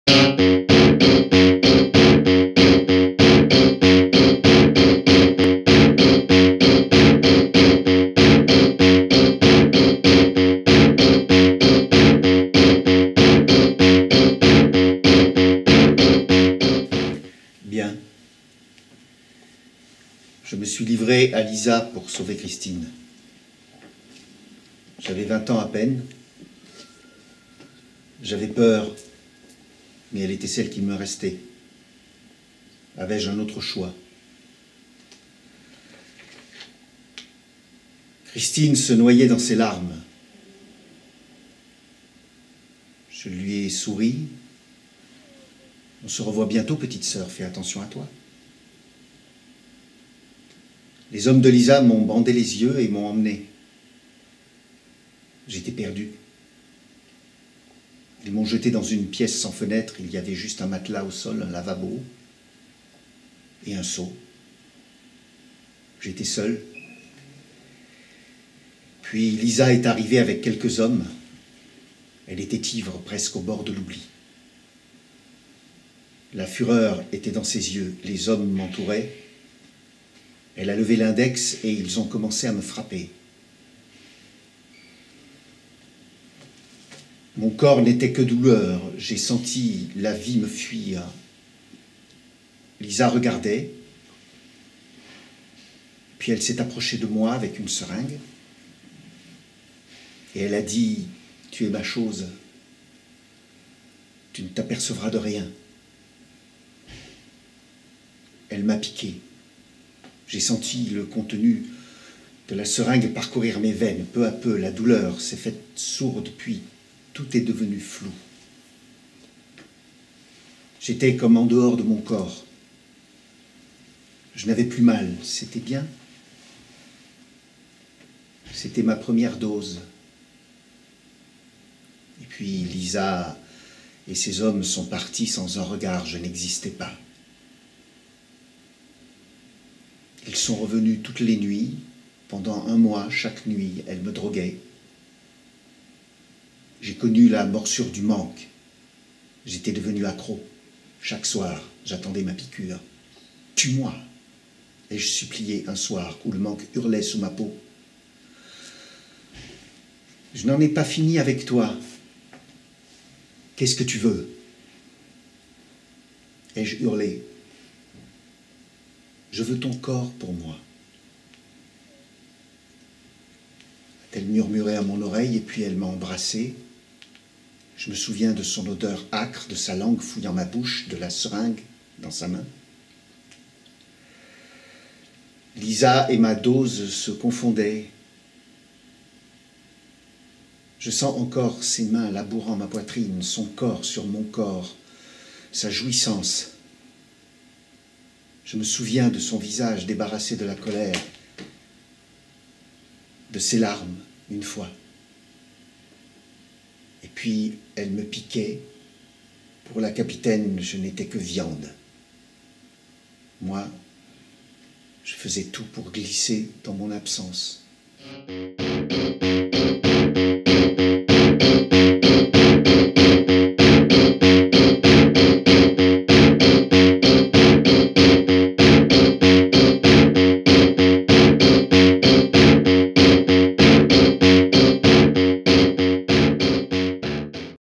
Bien. Je me suis livré à Lisa pour sauver Christine. J'avais 20 ans à peine. J'avais peur, mais elle était celle qui me restait. Avais-je un autre choix? Christine se noyait dans ses larmes. Je lui ai souri. On se revoit bientôt, petite sœur, fais attention à toi. Les hommes de Lisa m'ont bandé les yeux et m'ont emmené. J'étais perdu. Ils m'ont jeté dans une pièce sans fenêtre. Il y avait juste un matelas au sol, un lavabo et un seau. J'étais seul. Puis Lisa est arrivée avec quelques hommes. Elle était ivre, presque au bord de l'oubli. La fureur était dans ses yeux. Les hommes m'entouraient. Elle a levé l'index et ils ont commencé à me frapper. Mon corps n'était que douleur. J'ai senti la vie me fuir. Lisa regardait. Puis elle s'est approchée de moi avec une seringue. Et elle a dit, « Tu es ma chose. Tu ne t'apercevras de rien. » Elle m'a piqué. J'ai senti le contenu de la seringue parcourir mes veines. Peu à peu, la douleur s'est faite sourde, puis tout est devenu flou. J'étais comme en dehors de mon corps. Je n'avais plus mal. C'était bien. C'était ma première dose. Et puis Lisa et ses hommes sont partis sans un regard. Je n'existais pas. Ils sont revenus toutes les nuits. Pendant un mois, chaque nuit, elle me droguait. J'ai connu la morsure du manque. J'étais devenu accro. Chaque soir, j'attendais ma piqûre. « Tue-moi » ai-je supplié un soir où le manque hurlait sous ma peau. « Je n'en ai pas fini avec toi. Qu'est-ce que tu veux » ai-je hurlé. « Je veux ton corps pour moi. » Elle murmurait à mon oreille et puis elle m'a embrassé. Je me souviens de son odeur âcre, de sa langue fouillant ma bouche, de la seringue dans sa main. Lisa et ma dose se confondaient. Je sens encore ses mains labourant ma poitrine, son corps sur mon corps, sa jouissance. Je me souviens de son visage débarrassé de la colère, de ses larmes, une fois. Et puis, elle me piquait. Pour la capitaine, je n'étais que viande. Moi, je faisais tout pour glisser dans mon absence.